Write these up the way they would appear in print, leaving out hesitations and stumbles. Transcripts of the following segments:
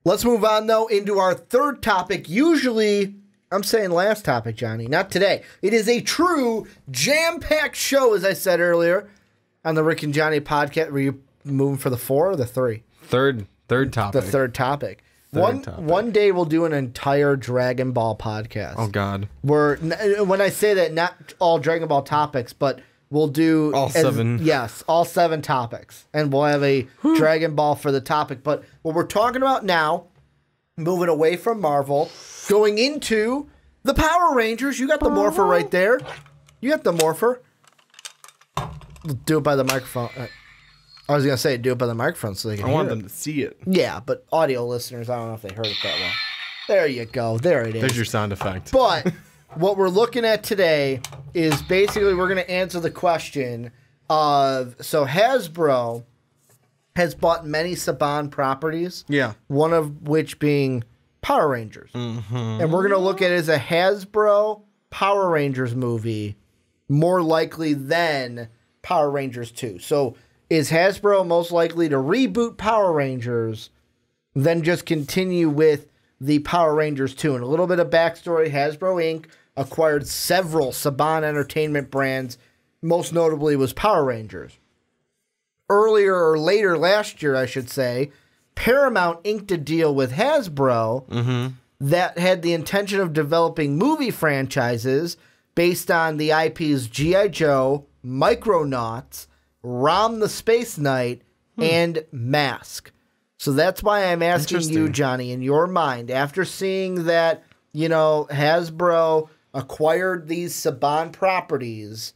Let's move on, though, into our third topic. Usually, I'm saying last topic, Johnny, not today. It is a true jam-packed show, as I said earlier, on the Rick and Johnny podcast. Were you moving for the 4 or the 3? Third topic. The third topic. One day we'll do an entire Dragon Ball podcast. Oh, God. When I say that, not all Dragon Ball topics, but we'll do... all 7. Yes, all 7 topics. And we'll have a Dragon Ball for the topic. But what we're talking about now, moving away from Marvel, going into the Power Rangers. You got the Morpher right there. You got the Morpher. Do it by the microphone. I was going to say do it by the microphone so they can hear it. I want them to see it. Yeah, but audio listeners, I don't know if they heard it that well. There you go. There it is. There's your sound effect. But what we're looking at today is basically we're going to answer the question of, so Hasbro has bought many Saban properties. Yeah. One of which being Power Rangers. Mm-hmm. And we're going to look at it as a Hasbro Power Rangers movie more likely than Power Rangers 2. So is Hasbro most likely to reboot Power Rangers than just continue with the Power Rangers 2? And a little bit of backstory, Hasbro Inc. acquired several Saban Entertainment brands, most notably was Power Rangers. Earlier or later last year, I should say, Paramount inked a deal with Hasbro that had the intention of developing movie franchises based on the IPs G.I. Joe, Micronauts, Rom the Space Knight, and Mask. So that's why I'm asking you, Johnny, in your mind, after seeing that, you know, Hasbro acquired these Saban properties,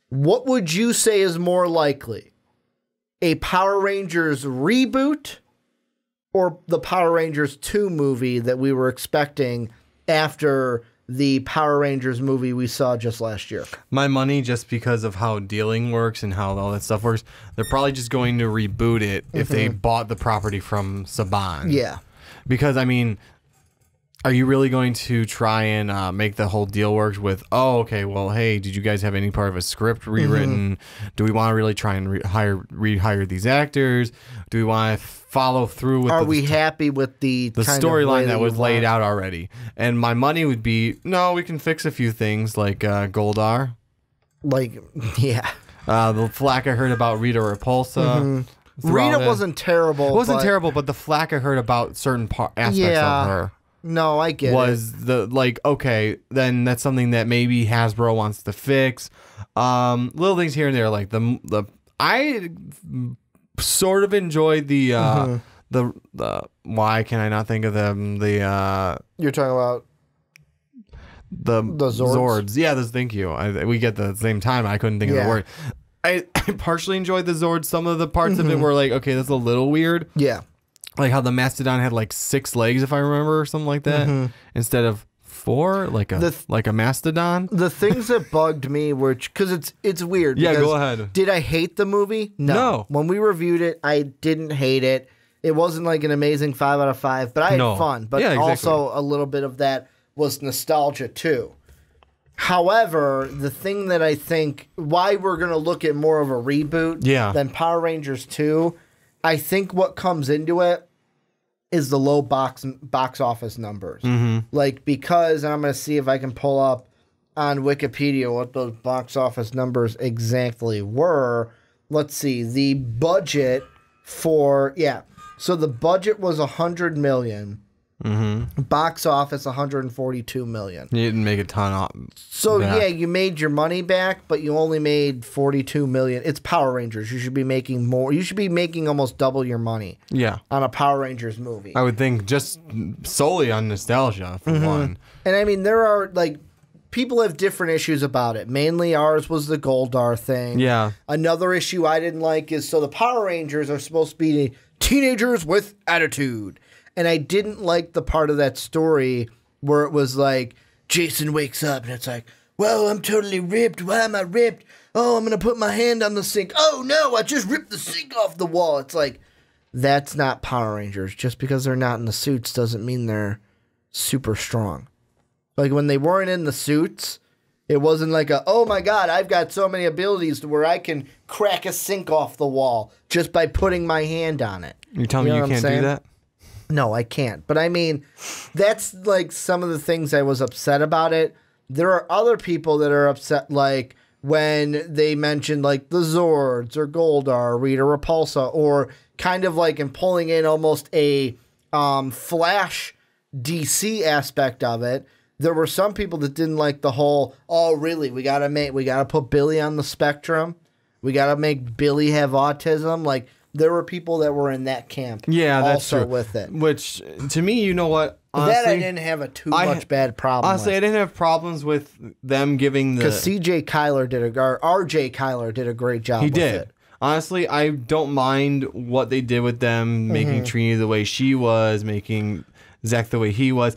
what would you say is more likely? A Power Rangers reboot or the Power Rangers 2 movie that we were expecting after the Power Rangers movie we saw just last year? My money, just because of how dealing works and how all that stuff works, they're probably just going to reboot it if they bought the property from Saban. Yeah. Because, I mean, are you really going to try and make the whole deal work with, oh, okay, well, hey, did you guys have any part of a script rewritten? Do we want to really try and rehire these actors? Do we want to follow through with Are we happy with the storyline that was laid out already? And my money would be, no, we can fix a few things like Goldar. Like, yeah. The flack I heard about Rita Repulsa. Rita wasn't terrible. It wasn't terrible, but the flack I heard about certain aspects of her. No, I get it. Okay, then that's something that maybe Hasbro wants to fix. Little things here and there, like I sort of enjoyed the why can I not think of them? You're talking about the Zords. Yeah, thank you. We get the same time. I couldn't think of the word. I partially enjoyed the Zords. Some of the parts of it were like, okay, that's a little weird. Yeah. Like how the Mastodon had like 6 legs, if I remember, or something like that, instead of 4, like a Mastodon. The things that bugged me were because it's weird. Yeah, go ahead. Did I hate the movie? No. When we reviewed it, I didn't hate it. It wasn't like an amazing 5 out of 5, but I had fun. But also a little bit of that was nostalgia too. However, the thing that I think why we're gonna look at more of a reboot than Power Rangers 2. I think what comes into it is the low box office numbers. Like, because, and I'm going to see if I can pull up on Wikipedia what those box office numbers exactly were. Let's see. The budget for, so the budget was $100 million. Box office $142 million. You didn't make a ton off. So you made your money back, but you only made $42 million. It's Power Rangers. You should be making more. You should be making almost double your money. Yeah, on a Power Rangers movie. I would think just solely on nostalgia for one. And I mean, there are like people have different issues about it. Mainly ours was the Goldar thing. Yeah. Another issue I didn't like is so the Power Rangers are supposed to be teenagers with attitude. And I didn't like the part of that story where it was like, Jason wakes up and it's like, well, I'm totally ripped. Why am I ripped? Oh, I'm going to put my hand on the sink. Oh, no, I just ripped the sink off the wall. It's like, that's not Power Rangers. Just because they're not in the suits doesn't mean they're super strong. Like when they weren't in the suits, it wasn't like oh my God, I've got so many abilities to where I can crack a sink off the wall just by putting my hand on it. You're telling me you can't do that? No, I can't. But I mean, that's like some of the things I was upset about it. There are other people that are upset, like when they mentioned like the Zords or Goldar, Rita Repulsa, or kind of like in pulling in almost a Flash DC aspect of it. There were some people that didn't like the whole, oh, really, we gotta put Billy on the spectrum. We gotta make Billy have autism. Like, there were people that were in that camp. Yeah, that's also true. with it. Which, to me, you know what? Honestly, that I didn't have too much bad problem honestly, with. I didn't have problems with them giving the... Because RJ Kyler did a great job with it. Honestly, I don't mind what they did with them, making Trini the way she was, making Zach the way he was.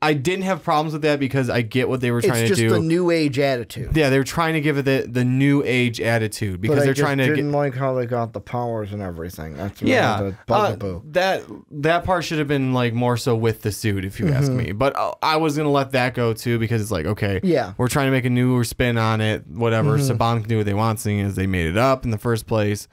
I didn't have problems with that because I get what they were trying to do. It's just the new age attitude. Yeah, they were trying to give it the new age attitude because they're trying to. I didn't like how they got the powers and everything. That's the bugaboo. That part should have been like more so with the suit, if you ask me. But I was gonna let that go too because it's like, okay, yeah, we're trying to make a newer spin on it. Whatever, Saban can do what they want, seeing as they made it up in the first place.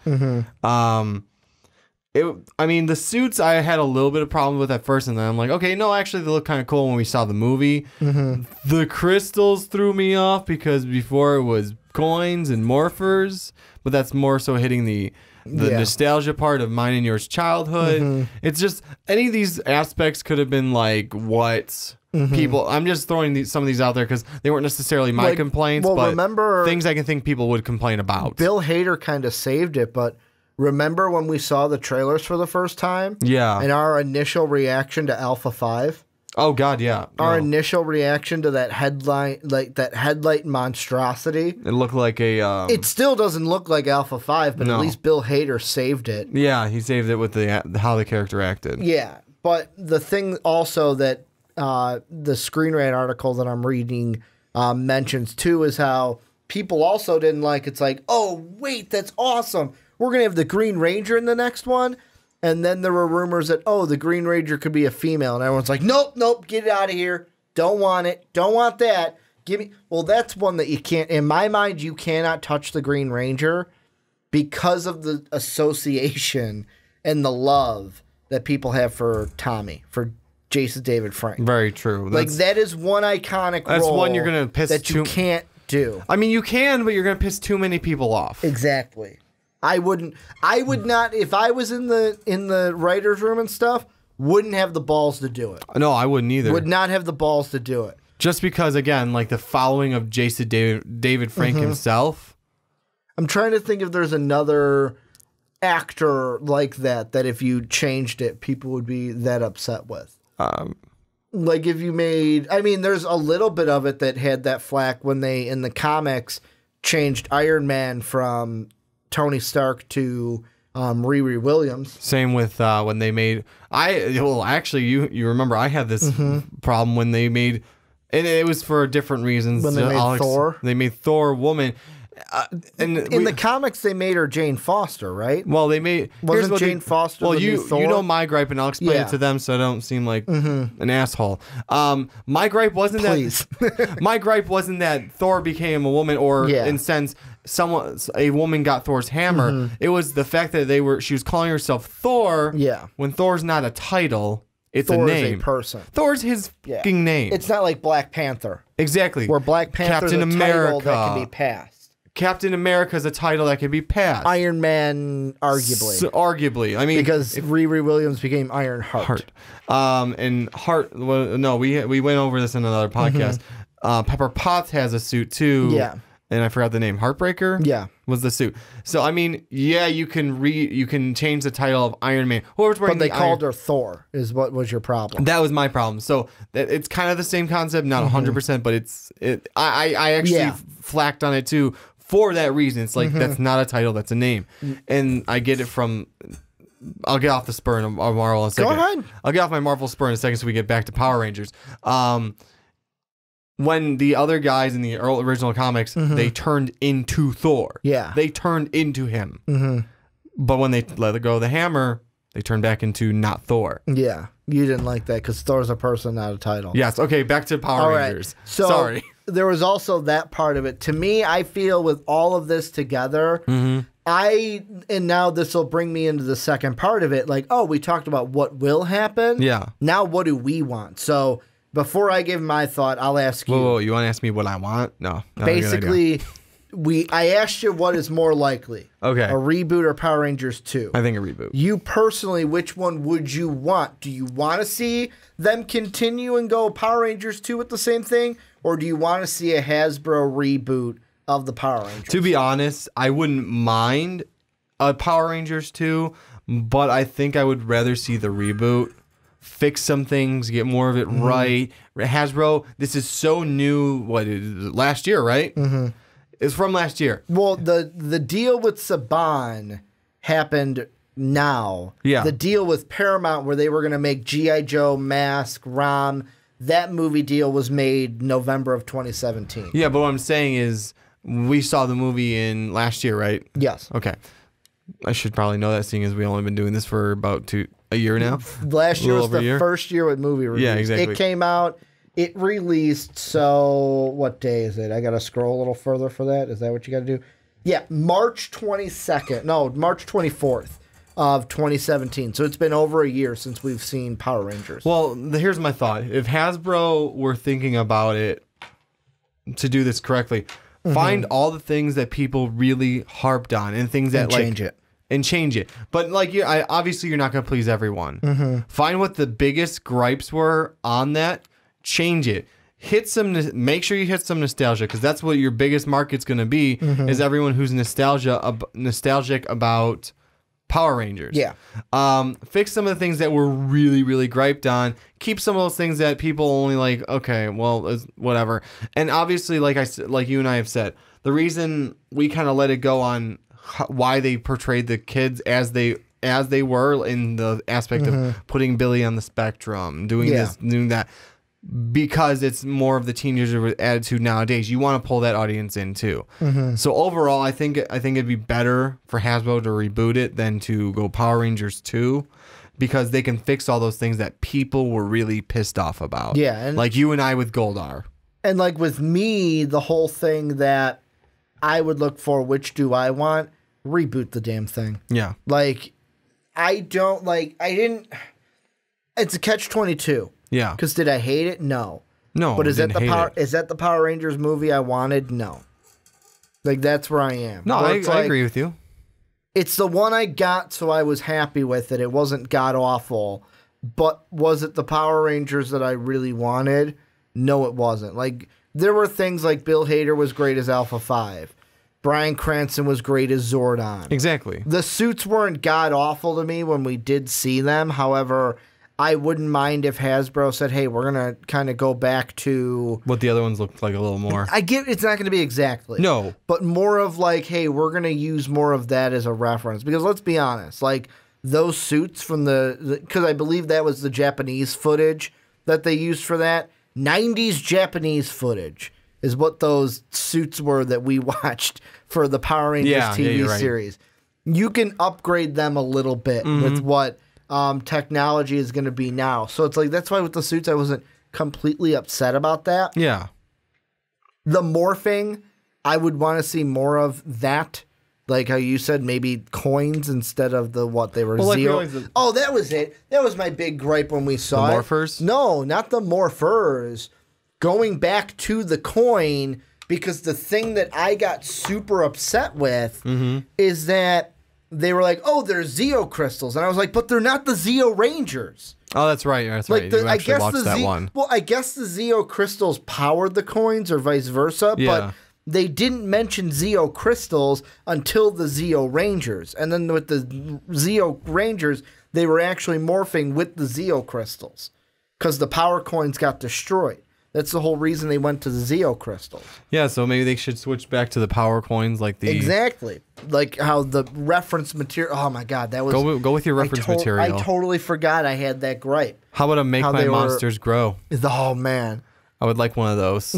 I mean, the suits I had a little bit of problem with at first, and then I'm like, okay, no, actually they look kind of cool when we saw the movie. The crystals threw me off because before it was coins and morphers, but that's more so hitting the nostalgia part of mine and yours childhood. It's just any of these aspects could have been like what people. I'm just throwing some of these out there because they weren't necessarily my complaints, but remember, things I can think people would complain about. Bill Hader kind of saved it, but. Remember when we saw the trailers for the first time? Yeah. And our initial reaction to Alpha 5? Oh, God, yeah. Our initial reaction to that headlight monstrosity. It looked like a... It still doesn't look like Alpha 5, but at least Bill Hader saved it. Yeah, he saved it with how the character acted. Yeah, but the thing also that the Screen Rant article that I'm reading mentions, too, is how people also didn't like, it's like, oh, wait, that's awesome. We're going to have the Green Ranger in the next one. And then there were rumors that, oh, the Green Ranger could be a female. And everyone's like, nope, get it out of here. Don't want it. Don't want that. Give me. Well, that's one that you can't, in my mind, you cannot touch the Green Ranger because of the association and the love that people have for Tommy, for Jason David Frank. Very true. That is one iconic role. That's one you're going to piss that you can't do. I mean, you can, but you're going to piss too many people off. Exactly. I would not, if I was in the writer's room and stuff, wouldn't have the balls to do it. No, I wouldn't either. Would not have the balls to do it. Just because, again, like the following of Jason David Frank himself. I'm trying to think if there's another actor like that if you changed it, people would be that upset with. Like if you made, I mean, there's a little bit of it that had that flack when they, in the comics, changed Iron Man from Tony Stark to Riri Williams. Same with when they made actually you remember I had this problem when they made, and it was for different reasons. When they made Thor. They made Thor a woman. And in the comics, they made her Jane Foster, right? Well, they made... Wasn't Jane Foster the new Thor? You know my gripe, and I'll explain it to them so I don't seem like an asshole. My gripe wasn't that... My gripe wasn't that Thor became a woman, or in sense, a woman got Thor's hammer. It was the fact that she was calling herself Thor when Thor's not a title. It's Thor a name. Is a person. Thor's his fucking name. It's not like Black Panther. Exactly. Where Black Panther's Captain a America. title that can be passed. Captain America is a title that can be passed. Iron Man, arguably. Arguably. I mean... Because Riri Williams became Iron Heart. And Heart... Well, no, we went over this in another podcast. Pepper Potts has a suit, too. Yeah. And I forgot the name. Heartbreaker? Yeah. Was the suit. So, I mean, yeah, you can change the title of Iron Man. But they called her Thor, is what was your problem. That was my problem. So, it's kind of the same concept, not 100%, but I actually flacked on it, too. For that reason, it's like, that's not a title, that's a name. And I get it from... I'll get off the spur of Marvel in a second. Go ahead. I'll get off my Marvel spur in a second so we get back to Power Rangers. When the other guys in the original comics, they turned into Thor. Yeah. They turned into him. But when they let go of the hammer, they turned back into not Thor. Yeah. You didn't like that because Thor's a person, not a title. Yes. Okay, back to Power Rangers. So, sorry. There was also that part of it. To me, I feel with all of this together, And now this will bring me into the second part of it. Like, oh, we talked about what will happen. Yeah. Now what do we want? So before I give my thought, I'll ask you. Whoa, you want to ask me what I want? No. Basically, I asked you what is more likely. Okay. A reboot or Power Rangers 2? I think a reboot. You personally, which one would you want? Do you want to see them continue and go Power Rangers 2 with the same thing? Or do you want to see a Hasbro reboot of the Power Rangers? To be honest, I wouldn't mind a Power Rangers 2, but I think I would rather see the reboot. Fix some things, get more of it right. Hasbro, this is so new. What is it, last year, right? Mm-hmm. It's from last year. Well, the deal with Saban happened now. Yeah. The deal with Paramount where they were going to make G.I. Joe, Mask, Rom, that movie deal was made November of 2017. Yeah, but what I'm saying is we saw the movie in last year, right? Yes. Okay. I should probably know that, seeing as we've only been doing this for about a year now. Last year was the first year with movie reviews. Yeah, exactly. It came out, it released, so what day is it? I got to scroll a little further for that. Is that what you got to do? Yeah, March 24th of 2017. So it's been over a year since we've seen Power Rangers. Well, here's my thought. If Hasbro were thinking about it to do this correctly, find all the things that people really harped on and things that change it. But obviously you're not going to please everyone. Find what the biggest gripes were on that. Change it. Make sure you hit some nostalgia, because that's what your biggest market's going to be. Is everyone who's nostalgic about Power Rangers. Yeah. Fix some of the things that were really, really griped on. Keep some of those things that people only like, okay, well, whatever. And obviously, like you and I have said, the reason we kind of let it go on why they portrayed the kids as they were in the aspect of putting Billy on the spectrum, doing this, doing that, because it's more of the teenager attitude nowadays. You want to pull that audience in too. So overall, I think it'd be better for Hasbro to reboot it than to go Power Rangers 2, because they can fix all those things that people were really pissed off about. Yeah, and like you and I with Goldar. And like with me, the whole thing that I would look for, which do I want? Reboot the damn thing. Yeah. Like, it's a catch-22. Yeah. Because did I hate it? No. No. But is that the Power Rangers movie I wanted? No. Like, that's where I am. No, I agree with you. It's the one I got, so I was happy with it. It wasn't god-awful. But was it the Power Rangers that I really wanted? No, it wasn't. Like, there were things like Bill Hader was great as Alpha 5. Bryan Cranston was great as Zordon. Exactly. The suits weren't god-awful to me when we did see them. However, I wouldn't mind if Hasbro said, hey, we're going to kind of go back to what the other ones looked like a little more. I get it's not going to be exactly. No. But more of like, hey, we're going to use more of that as a reference. Because let's be honest, like those suits from because I believe that was the Japanese footage that they used for that. 90s Japanese footage is what those suits were that we watched for the Power Rangers TV series. You can upgrade them a little bit with what technology is going to be now. So it's like, that's why with the suits, I wasn't completely upset about that. Yeah. The morphing, I would want to see more of that. Like how you said, maybe coins instead of what they were. Oh, that was it. That was my big gripe when we saw the morphers? No, not the morphers. Going back to the coin, because the thing that I got super upset with is that they were like, oh, they're Zeo crystals. And I was like, but they're not the Zeo Rangers. Oh, that's right. That's right. You actually watched that one. Well, I guess the Zeo crystals powered the coins or vice versa, but they didn't mention Zeo crystals until the Zeo Rangers. And then with the Zeo Rangers, they were actually morphing with the Zeo crystals because the power coins got destroyed. That's the whole reason they went to the Zeo crystals. Yeah, so maybe they should switch back to the power coins, like the exactly like how the reference material. Oh my God, that was go with your reference material. I totally forgot I had that gripe. How about a Make My Monsters Grow? Oh man, I would like one of those.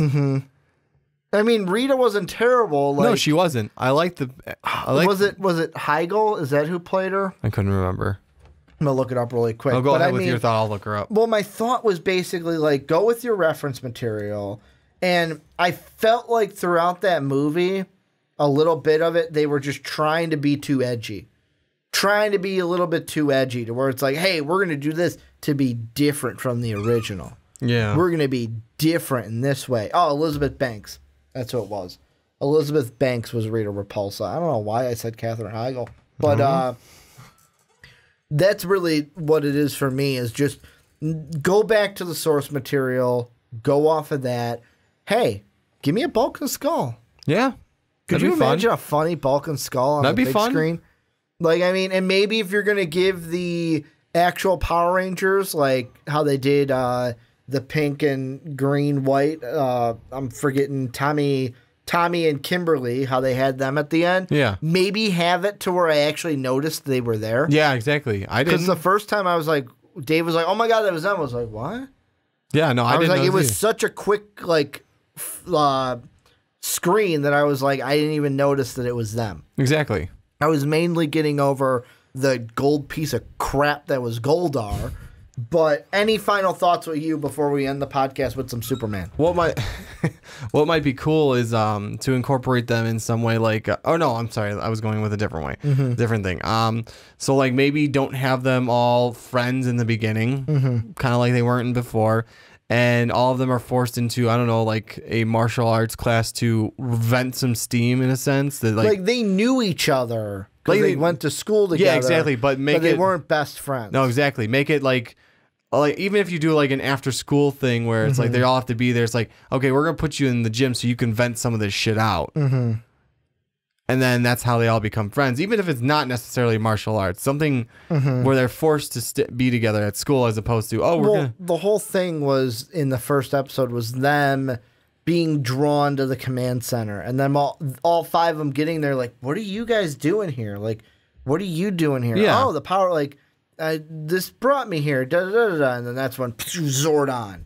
I mean, Rita wasn't terrible. No, she wasn't. I liked the. Was it Heigl? Is that who played her? I couldn't remember. I'm going to look it up really quick. I'll go ahead with your thought. I'll look her up. Well, my thought was basically like, go with your reference material. And I felt like throughout that movie, a little bit of it, they were just trying to be too edgy. Trying to be a little bit too edgy to where it's like, hey, we're going to do this to be different from the original. Yeah. We're going to be different in this way. Oh, Elizabeth Banks. That's who it was. Elizabeth Banks was Rita Repulsa. I don't know why I said Katherine Heigl. But that's really what it is for me, is just go back to the source material, go off of that. Hey, give me a Bulk and Skull. Yeah. Could you imagine a funny Bulk and Skull on the big screen? Like, I mean, and maybe if you're going to give the actual Power Rangers, like how they did the pink and green, white, I'm forgetting Tommy and Kimberly, how they had them at the end. Yeah. Maybe have it to where I actually noticed they were there. Yeah, exactly. I didn't. Because the first time I was like, Dave was like, oh my God, that was them. I was like, what? Yeah, no, I didn't. Was like, know it was either. such a quick, like, screen that I was like, I didn't even notice that it was them. Exactly. I was mainly getting over the gold piece of crap that was Goldar. But any final thoughts with you before we end the podcast with some Superman? What might be cool is to incorporate them in some way, like oh no, I'm sorry, I was going with a different way, different thing. So like maybe don't have them all friends in the beginning, kind of like they weren't before, and all of them are forced into, I don't know, like a martial arts class to vent some steam in a sense. That like they knew each other because they went to school together. Yeah, exactly. But they weren't best friends. No, exactly. Make it like even if you do like an after school thing where it's like they all have to be there, it's like, okay, we're gonna put you in the gym so you can vent some of this shit out. And then that's how they all become friends, even if it's not necessarily martial arts. Something where they're forced to be together at school, as opposed to the whole thing was in the first episode was them being drawn to the command center, and then all five of them getting there. Like, what are you guys doing here? Like, what are you doing here? Yeah. Oh, the power. Like, this brought me here. Da, da, da, da, and then that's when Zordon.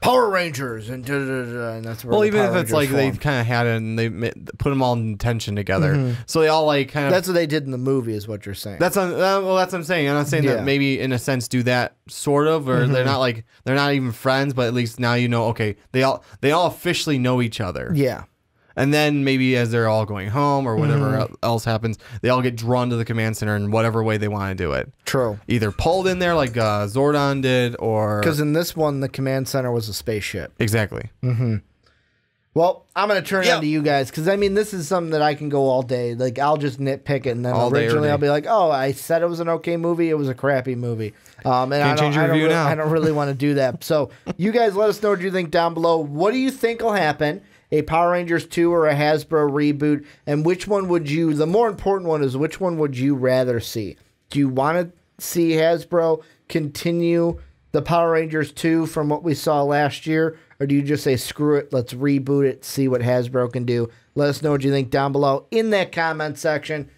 Power Rangers and and that's where even if it's like they kind of had it and they put them all in tension together, so they all like kind of. That's what they did in the movie, is what you're saying. That's that's what I'm saying. I'm not saying that maybe in a sense do that sort of, or they're not even friends, but at least now you know. Okay, they all officially know each other. Yeah. And then maybe as they're all going home or whatever else happens, they all get drawn to the command center in whatever way they want to do it. True. Either pulled in there like Zordon did, or... Because in this one, the command center was a spaceship. Exactly. Well, I'm going to turn it on to you guys, because, I mean, this is something that I can go all day. Like, I'll just nitpick it, and then originally I'll be like, oh, I said it was an okay movie. It was a crappy movie. And Can't change your review now. I don't really want to do that. So, you guys let us know what you think down below. What do you think will happen? A Power Rangers 2 or a Hasbro reboot? And which one would you, the more important one is, which one would you rather see? Do you want to see Hasbro continue the Power Rangers 2 from what we saw last year? Or do you just say, screw it, let's reboot it, see what Hasbro can do? Let us know what you think down below in that comment section.